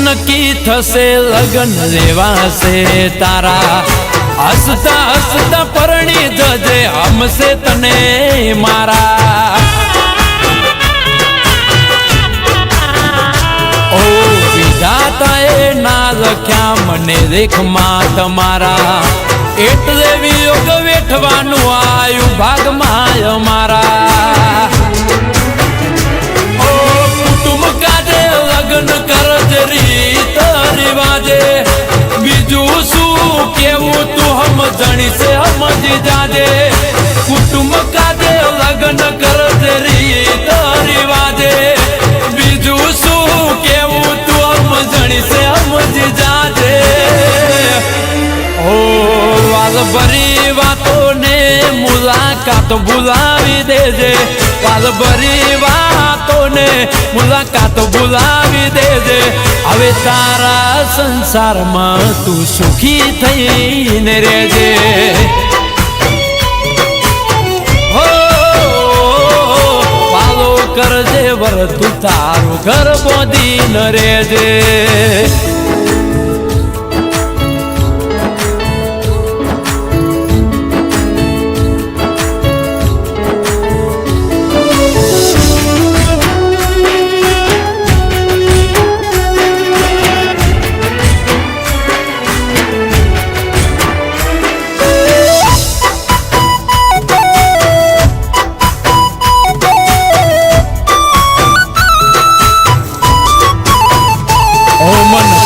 નક્કી થશે લગન લેવાશે તારા હસતા હસતા પરણી જજે હમશે તને મારા ઓ વિધાતાએ ના લખ્યા મને રેખમાં તમારા એટલે વિયોગ વેઠવાનું આયુ ભાગમાં અમારા ઓ કુટુંબ કાજે લગ્ન કરજે રીત રિવાજે બીજું શું કેવું તું સમજણી છે સમજી જાજે કુટુંબ કાજે લગ્ન કરજે રીત રિવાજે બીજું શું કેવું તું સમજણી છે સમજી જાજે ઓ વાલ ભરી વાતો ને મુલાકાત ભૂલાવી દેજે વાલ ભરી વાતો ને મુલાકાત ભૂલાવી દેજે હવે તારા સંસારમાં તું સુખી થઈને રહેજે હો વાલો કરજે વર તું તારું ઘર બોધીને રહેજે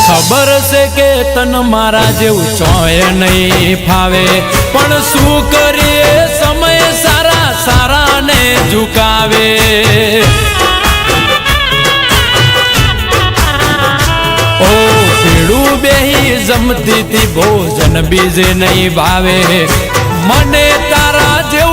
ખબર છે કે તન મારા જેવું ચોય નહીં ફાવે પણ શું કરીએ સમય સારા સારા ને ઝુકાવે ઓ પીડું બેહી જમતી તી ભોજન બીજે નહીં ભાવે મને તારા જેવું